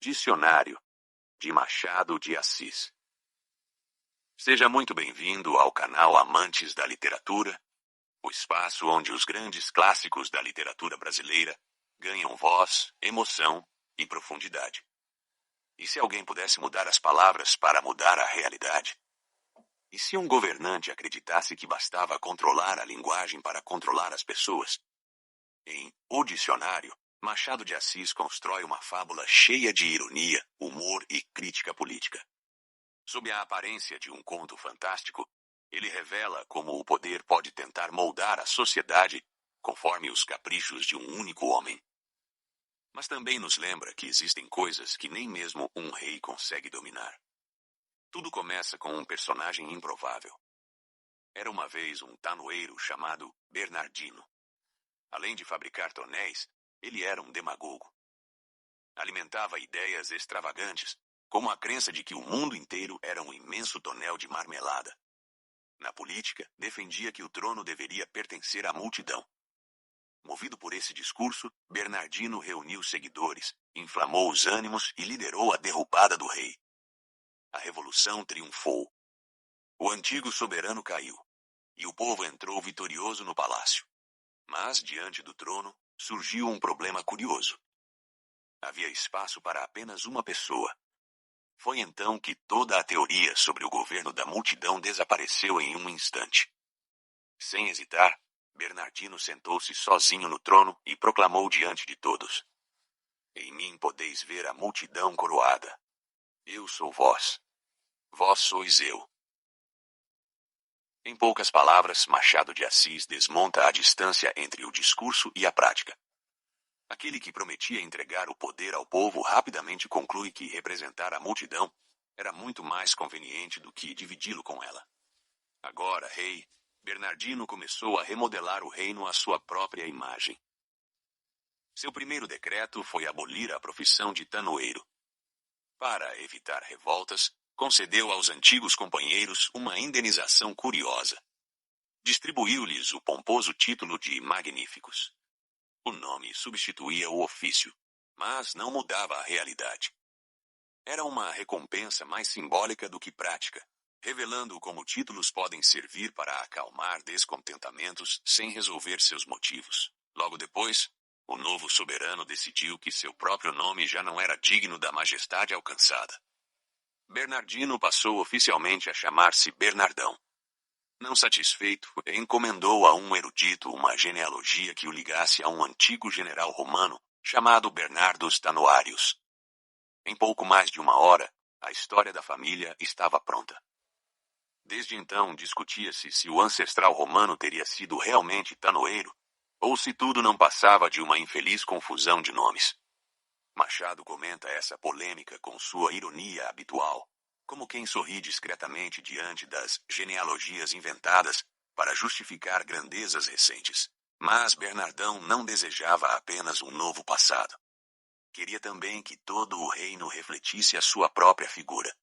Dicionário, de Machado de Assis. Seja muito bem-vindo ao canal Amantes da Literatura, o espaço onde os grandes clássicos da literatura brasileira ganham voz, emoção e profundidade. E se alguém pudesse mudar as palavras para mudar a realidade? E se um governante acreditasse que bastava controlar a linguagem para controlar as pessoas? Em O Dicionário, Machado de Assis constrói uma fábula cheia de ironia, humor e crítica política. Sob a aparência de um conto fantástico, ele revela como o poder pode tentar moldar a sociedade conforme os caprichos de um único homem. Mas também nos lembra que existem coisas que nem mesmo um rei consegue dominar. Tudo começa com um personagem improvável. Era uma vez um tanoeiro chamado Bernardino. Além de fabricar tonéis, ele era um demagogo. Alimentava ideias extravagantes, como a crença de que o mundo inteiro era um imenso tonel de marmelada. Na política, defendia que o trono deveria pertencer à multidão. Movido por esse discurso, Bernardino reuniu seguidores, inflamou os ânimos e liderou a derrubada do rei. A revolução triunfou. O antigo soberano caiu, e o povo entrou vitorioso no palácio. Mas, diante do trono, surgiu um problema curioso. Havia espaço para apenas uma pessoa. Foi então que toda a teoria sobre o governo da multidão desapareceu em um instante. Sem hesitar, Bernardino sentou-se sozinho no trono e proclamou diante de todos: Em mim podeis ver a multidão coroada. Eu sou vós. Vós sois eu. Em poucas palavras, Machado de Assis desmonta a distância entre o discurso e a prática. Aquele que prometia entregar o poder ao povo rapidamente conclui que representar a multidão era muito mais conveniente do que dividi-lo com ela. Agora, rei, Bernardino começou a remodelar o reino à sua própria imagem. Seu primeiro decreto foi abolir a profissão de tanoeiro. Para evitar revoltas, concedeu aos antigos companheiros uma indenização curiosa. Distribuiu-lhes o pomposo título de magníficos. O nome substituía o ofício, mas não mudava a realidade. Era uma recompensa mais simbólica do que prática, revelando como títulos podem servir para acalmar descontentamentos sem resolver seus motivos. Logo depois, o novo soberano decidiu que seu próprio nome já não era digno da majestade alcançada. Bernardino passou oficialmente a chamar-se Bernardão. Não satisfeito, encomendou a um erudito uma genealogia que o ligasse a um antigo general romano, chamado Bernardus Tanoarius. Em pouco mais de uma hora, a história da família estava pronta. Desde então discutia-se se o ancestral romano teria sido realmente tanoeiro, ou se tudo não passava de uma infeliz confusão de nomes. Machado comenta essa polêmica com sua ironia habitual, como quem sorri discretamente diante das genealogias inventadas para justificar grandezas recentes. Mas Bernardão não desejava apenas um novo passado. Queria também que todo o reino refletisse a sua própria figura.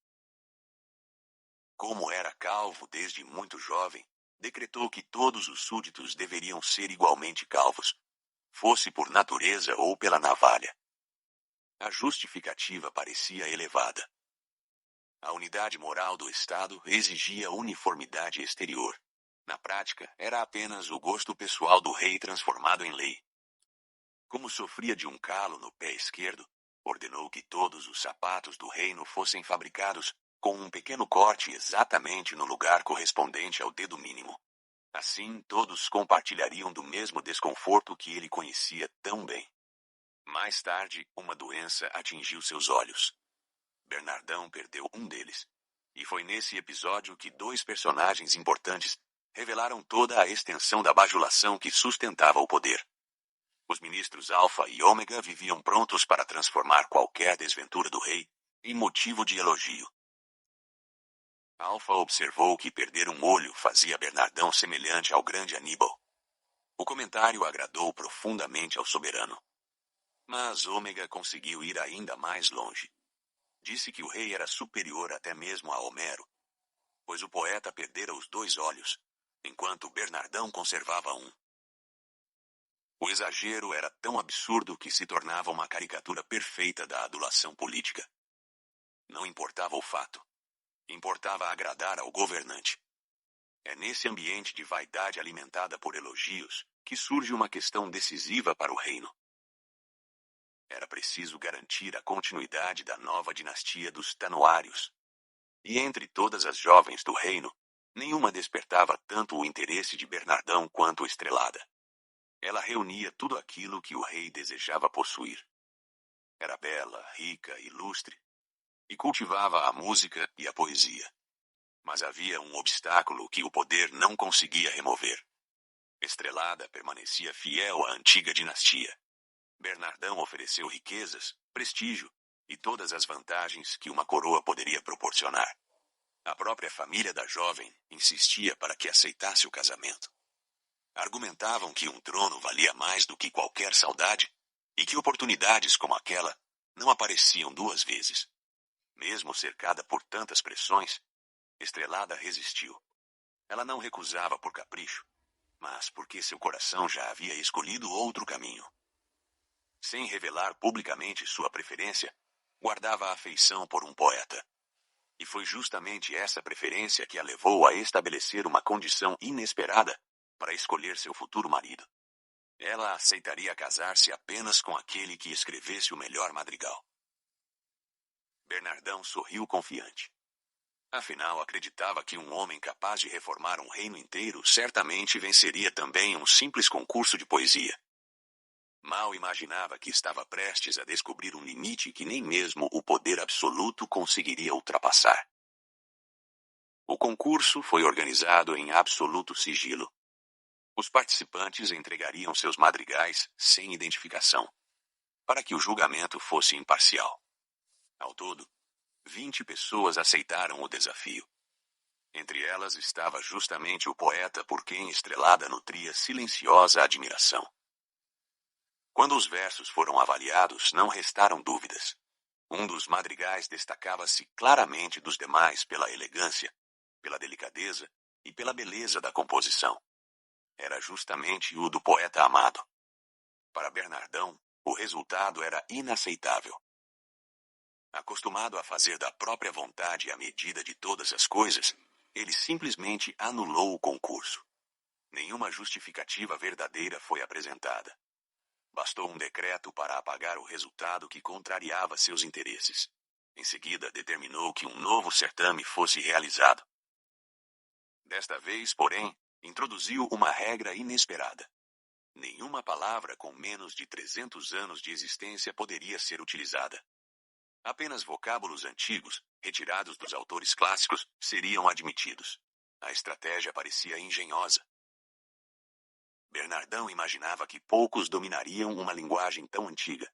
Como era calvo desde muito jovem, decretou que todos os súditos deveriam ser igualmente calvos, fosse por natureza ou pela navalha. A justificativa parecia elevada. A unidade moral do Estado exigia uniformidade exterior. Na prática, era apenas o gosto pessoal do rei transformado em lei. Como sofria de um calo no pé esquerdo, ordenou que todos os sapatos do reino fossem fabricados com um pequeno corte exatamente no lugar correspondente ao dedo mínimo. Assim, todos compartilhariam do mesmo desconforto que ele conhecia tão bem. Mais tarde, uma doença atingiu seus olhos. Bernardão perdeu um deles. E foi nesse episódio que dois personagens importantes revelaram toda a extensão da bajulação que sustentava o poder. Os ministros Alfa e Ômega viviam prontos para transformar qualquer desventura do rei em motivo de elogio. Alfa observou que perder um olho fazia Bernardão semelhante ao grande Aníbal. O comentário agradou profundamente ao soberano. Mas Ômega conseguiu ir ainda mais longe. Disse que o rei era superior até mesmo a Homero, pois o poeta perdera os dois olhos, enquanto Bernardão conservava um. O exagero era tão absurdo que se tornava uma caricatura perfeita da adulação política. Não importava o fato. Importava agradar ao governante. É nesse ambiente de vaidade alimentada por elogios que surge uma questão decisiva para o reino. Era preciso garantir a continuidade da nova dinastia dos Tanoários. E entre todas as jovens do reino, nenhuma despertava tanto o interesse de Bernardão quanto Estrelada. Ela reunia tudo aquilo que o rei desejava possuir. Era bela, rica, ilustre, e cultivava a música e a poesia. Mas havia um obstáculo que o poder não conseguia remover. Estrelada permanecia fiel à antiga dinastia. Bernardão ofereceu riquezas, prestígio e todas as vantagens que uma coroa poderia proporcionar. A própria família da jovem insistia para que aceitasse o casamento. Argumentavam que um trono valia mais do que qualquer saudade e que oportunidades como aquela não apareciam duas vezes. Mesmo cercada por tantas pressões, Estrelada resistiu. Ela não recusava por capricho, mas porque seu coração já havia escolhido outro caminho. Sem revelar publicamente sua preferência, guardava afeição por um poeta. E foi justamente essa preferência que a levou a estabelecer uma condição inesperada para escolher seu futuro marido. Ela aceitaria casar-se apenas com aquele que escrevesse o melhor madrigal. Bernardão sorriu confiante. Afinal, acreditava que um homem capaz de reformar um reino inteiro certamente venceria também um simples concurso de poesia. Mal imaginava que estava prestes a descobrir um limite que nem mesmo o poder absoluto conseguiria ultrapassar. O concurso foi organizado em absoluto sigilo. Os participantes entregariam seus madrigais sem identificação, para que o julgamento fosse imparcial. Ao todo, 20 pessoas aceitaram o desafio. Entre elas estava justamente o poeta por quem Estrelada nutria silenciosa admiração. Quando os versos foram avaliados, não restaram dúvidas. Um dos madrigais destacava-se claramente dos demais pela elegância, pela delicadeza e pela beleza da composição. Era justamente o do poeta amado. Para Bernardão, o resultado era inaceitável. Acostumado a fazer da própria vontade a medida de todas as coisas, ele simplesmente anulou o concurso. Nenhuma justificativa verdadeira foi apresentada. Bastou um decreto para apagar o resultado que contrariava seus interesses. Em seguida, determinou que um novo certame fosse realizado. Desta vez, porém, introduziu uma regra inesperada. Nenhuma palavra com menos de 300 anos de existência poderia ser utilizada. Apenas vocábulos antigos, retirados dos autores clássicos, seriam admitidos. A estratégia parecia engenhosa. Bernardão imaginava que poucos dominariam uma linguagem tão antiga.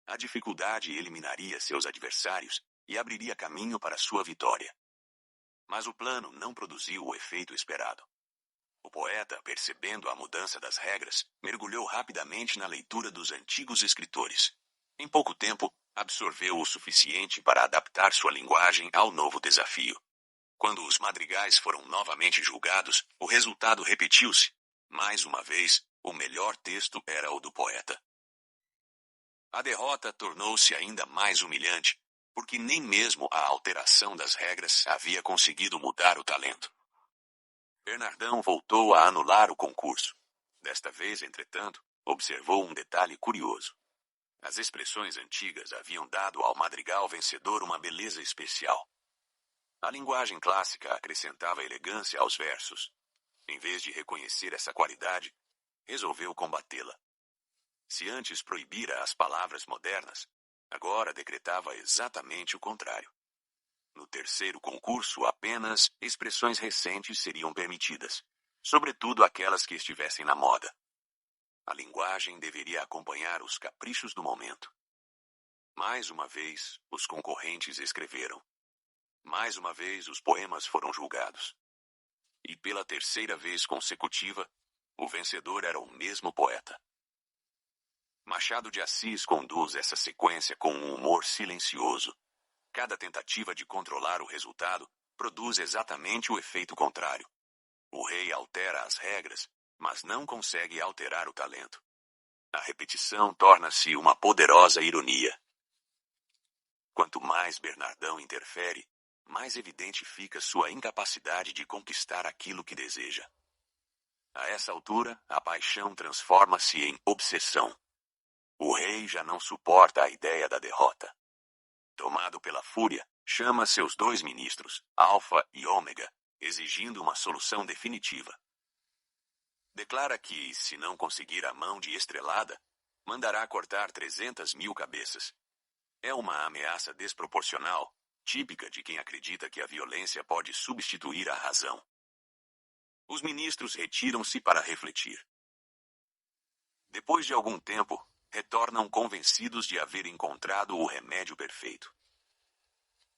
A dificuldade eliminaria seus adversários e abriria caminho para sua vitória. Mas o plano não produziu o efeito esperado. O poeta, percebendo a mudança das regras, mergulhou rapidamente na leitura dos antigos escritores. Em pouco tempo, absorveu o suficiente para adaptar sua linguagem ao novo desafio. Quando os madrigais foram novamente julgados, o resultado repetiu-se. Mais uma vez, o melhor texto era o do poeta. A derrota tornou-se ainda mais humilhante, porque nem mesmo a alteração das regras havia conseguido mudar o talento. Bernardão voltou a anular o concurso. Desta vez, entretanto, observou um detalhe curioso. As expressões antigas haviam dado ao madrigal vencedor uma beleza especial. A linguagem clássica acrescentava elegância aos versos. Em vez de reconhecer essa qualidade, resolveu combatê-la. Se antes proibira as palavras modernas, agora decretava exatamente o contrário. No terceiro concurso, apenas expressões recentes seriam permitidas, sobretudo aquelas que estivessem na moda. A linguagem deveria acompanhar os caprichos do momento. Mais uma vez, os concorrentes escreveram. Mais uma vez, os poemas foram julgados. E pela terceira vez consecutiva, o vencedor era o mesmo poeta. Machado de Assis conduz essa sequência com um humor silencioso. Cada tentativa de controlar o resultado produz exatamente o efeito contrário. O rei altera as regras, mas não consegue alterar o talento. A repetição torna-se uma poderosa ironia. Quanto mais Bernardão interfere, mais evidente fica sua incapacidade de conquistar aquilo que deseja. A essa altura, a paixão transforma-se em obsessão. O rei já não suporta a ideia da derrota. Tomado pela fúria, chama seus 2 ministros, Alfa e Ômega, exigindo uma solução definitiva. Declara que, se não conseguir a mão de Estrelada, mandará cortar 300.000 cabeças. É uma ameaça desproporcional, típica de quem acredita que a violência pode substituir a razão. Os ministros retiram-se para refletir. Depois de algum tempo, retornam convencidos de haver encontrado o remédio perfeito.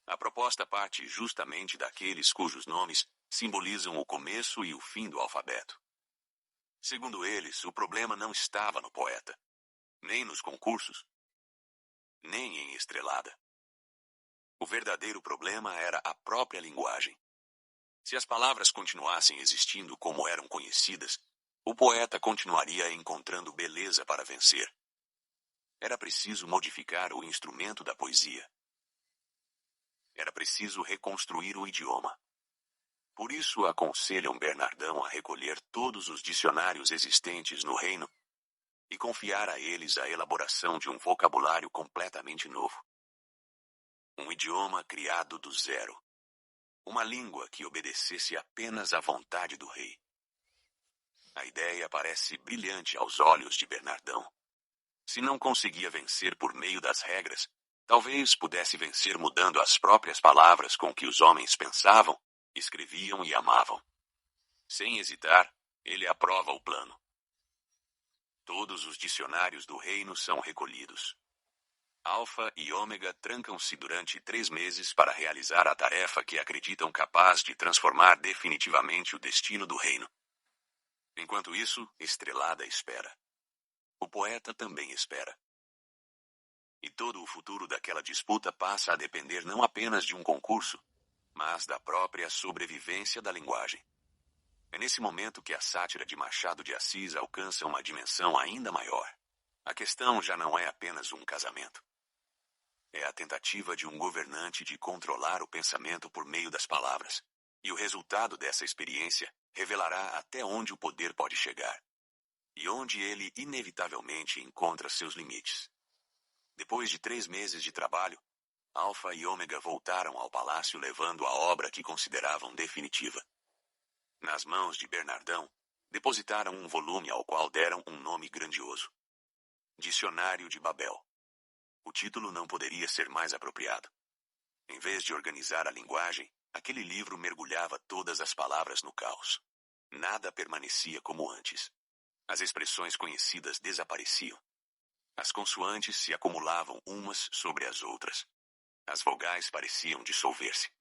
A proposta parte justamente daqueles cujos nomes simbolizam o começo e o fim do alfabeto. Segundo eles, o problema não estava no poeta, nem nos concursos, nem em Estrelada. O verdadeiro problema era a própria linguagem. Se as palavras continuassem existindo como eram conhecidas, o poeta continuaria encontrando beleza para vencer. Era preciso modificar o instrumento da poesia. Era preciso reconstruir o idioma. Por isso aconselham Bernardão a recolher todos os dicionários existentes no reino e confiar a eles a elaboração de um vocabulário completamente novo. Um idioma criado do zero. Uma língua que obedecesse apenas à vontade do rei. A ideia parece brilhante aos olhos de Bernardão. Se não conseguia vencer por meio das regras, talvez pudesse vencer mudando as próprias palavras com que os homens pensavam, escreviam e amavam. Sem hesitar, ele aprova o plano. Todos os dicionários do reino são recolhidos. Alfa e Ômega trancam-se durante 3 meses para realizar a tarefa que acreditam capaz de transformar definitivamente o destino do reino. Enquanto isso, Estrelada espera. O poeta também espera. E todo o futuro daquela disputa passa a depender não apenas de um concurso, mas da própria sobrevivência da linguagem. É nesse momento que a sátira de Machado de Assis alcança uma dimensão ainda maior. A questão já não é apenas um casamento. É a tentativa de um governante de controlar o pensamento por meio das palavras. E o resultado dessa experiência revelará até onde o poder pode chegar. E onde ele inevitavelmente encontra seus limites. Depois de 3 meses de trabalho, Alfa e Ômega voltaram ao palácio levando a obra que consideravam definitiva. Nas mãos de Bernardão, depositaram um volume ao qual deram um nome grandioso. Dicionário de Babel. O título não poderia ser mais apropriado. Em vez de organizar a linguagem, aquele livro mergulhava todas as palavras no caos. Nada permanecia como antes. As expressões conhecidas desapareciam. As consoantes se acumulavam umas sobre as outras. As vogais pareciam dissolver-se.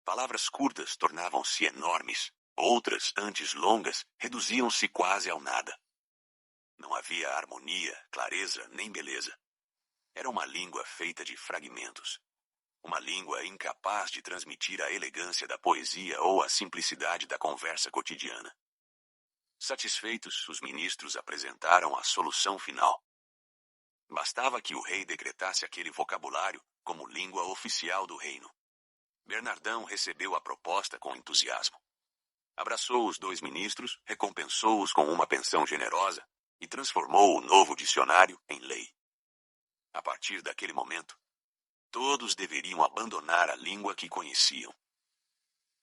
Palavras curtas tornavam-se enormes. Outras, antes longas, reduziam-se quase ao nada. Não havia harmonia, clareza, nem beleza. Era uma língua feita de fragmentos. Uma língua incapaz de transmitir a elegância da poesia ou a simplicidade da conversa cotidiana. Satisfeitos, os ministros apresentaram a solução final. Bastava que o rei decretasse aquele vocabulário como língua oficial do reino. Bernardão recebeu a proposta com entusiasmo. Abraçou os 2 ministros, recompensou-os com uma pensão generosa e transformou o novo dicionário em lei. A partir daquele momento, todos deveriam abandonar a língua que conheciam.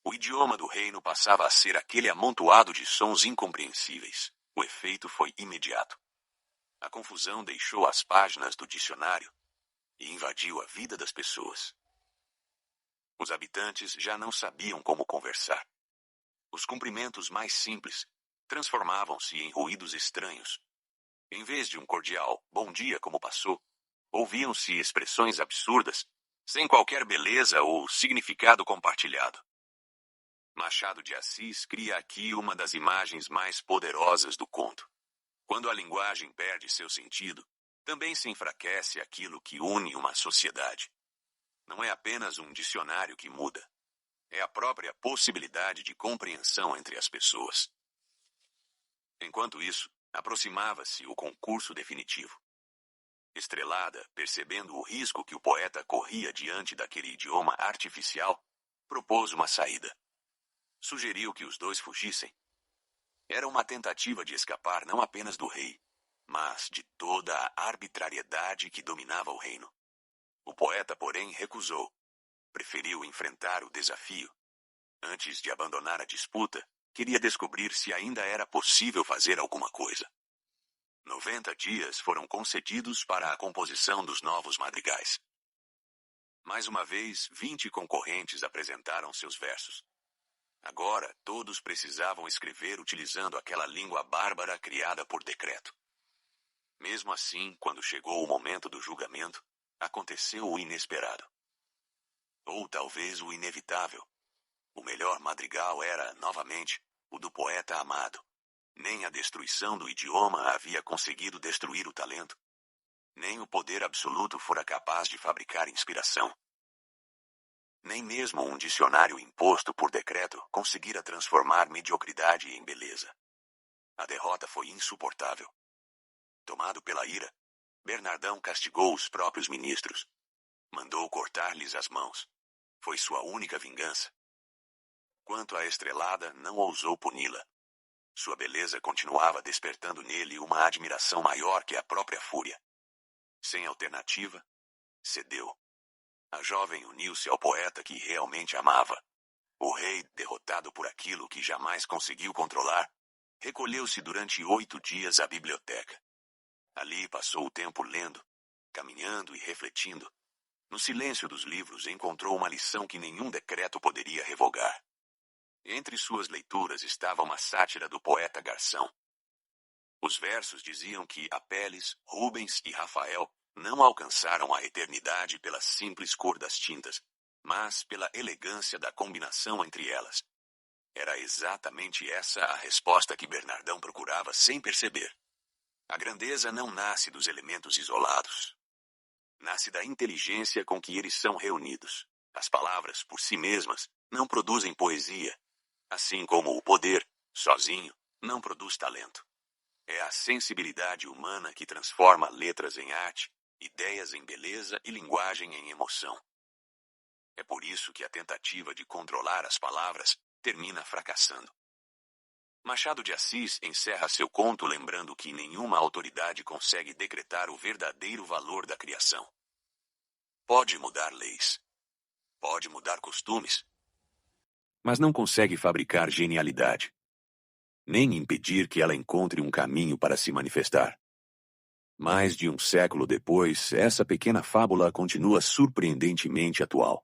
O idioma do reino passava a ser aquele amontoado de sons incompreensíveis. O efeito foi imediato. A confusão deixou as páginas do dicionário e invadiu a vida das pessoas. Os habitantes já não sabiam como conversar. Os cumprimentos mais simples transformavam-se em ruídos estranhos. Em vez de um cordial "bom dia, como passou", ouviam-se expressões absurdas, sem qualquer beleza ou significado compartilhado. Machado de Assis cria aqui uma das imagens mais poderosas do conto. Quando a linguagem perde seu sentido, também se enfraquece aquilo que une uma sociedade. Não é apenas um dicionário que muda. É a própria possibilidade de compreensão entre as pessoas. Enquanto isso, Aproximava-se o concurso definitivo. Estrelada, percebendo o risco que o poeta corria diante daquele idioma artificial, propôs uma saída. Sugeriu que os dois fugissem. Era uma tentativa de escapar não apenas do rei, mas de toda a arbitrariedade que dominava o reino. O poeta, porém, recusou. Preferiu enfrentar o desafio. Antes de abandonar a disputa, queria descobrir se ainda era possível fazer alguma coisa. 90 dias foram concedidos para a composição dos novos madrigais. Mais uma vez, 20 concorrentes apresentaram seus versos. Agora, todos precisavam escrever utilizando aquela língua bárbara criada por decreto. Mesmo assim, quando chegou o momento do julgamento, aconteceu o inesperado. Ou talvez o inevitável. O melhor madrigal era, novamente, o do poeta amado. Nem a destruição do idioma havia conseguido destruir o talento. Nem o poder absoluto fora capaz de fabricar inspiração. Nem mesmo um dicionário imposto por decreto conseguira transformar mediocridade em beleza. A derrota foi insuportável. Tomado pela ira, Bernardão castigou os próprios ministros. Mandou cortar-lhes as mãos. Foi sua única vingança. Quanto à Estrelada, não ousou puni-la. Sua beleza continuava despertando nele uma admiração maior que a própria fúria. Sem alternativa, cedeu. A jovem uniu-se ao poeta que realmente amava. O rei, derrotado por aquilo que jamais conseguiu controlar, recolheu-se durante 8 dias à biblioteca. Ali passou o tempo lendo, caminhando e refletindo. No silêncio dos livros encontrou uma lição que nenhum decreto poderia revogar. Entre suas leituras estava uma sátira do poeta Garção. Os versos diziam que Apelles, Rubens e Rafael não alcançaram a eternidade pela simples cor das tintas, mas pela elegância da combinação entre elas. Era exatamente essa a resposta que Bernardão procurava sem perceber. A grandeza não nasce dos elementos isolados. Nasce da inteligência com que eles são reunidos. As palavras, por si mesmas, não produzem poesia. Assim como o poder, sozinho, não produz talento. É a sensibilidade humana que transforma letras em arte, ideias em beleza e linguagem em emoção. É por isso que a tentativa de controlar as palavras termina fracassando. Machado de Assis encerra seu conto lembrando que nenhuma autoridade consegue decretar o verdadeiro valor da criação. Pode mudar leis. Pode mudar costumes. Mas não consegue fabricar genialidade. Nem impedir que ela encontre um caminho para se manifestar. Mais de um século depois, essa pequena fábula continua surpreendentemente atual.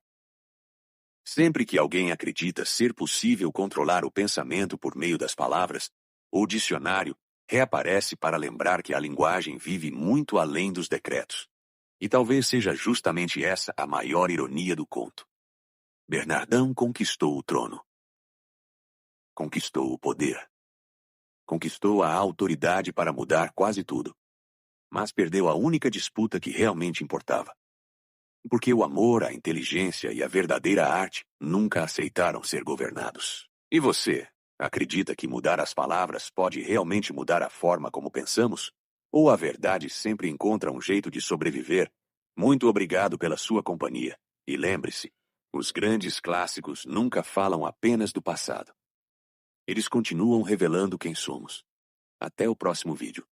Sempre que alguém acredita ser possível controlar o pensamento por meio das palavras, o dicionário reaparece para lembrar que a linguagem vive muito além dos decretos. E talvez seja justamente essa a maior ironia do conto. Bernardão conquistou o trono. Conquistou o poder. Conquistou a autoridade para mudar quase tudo. Mas perdeu a única disputa que realmente importava. Porque o amor, a inteligência e a verdadeira arte nunca aceitaram ser governados. E você, acredita que mudar as palavras pode realmente mudar a forma como pensamos? Ou a verdade sempre encontra um jeito de sobreviver? Muito obrigado pela sua companhia. E lembre-se, os grandes clássicos nunca falam apenas do passado. Eles continuam revelando quem somos. Até o próximo vídeo.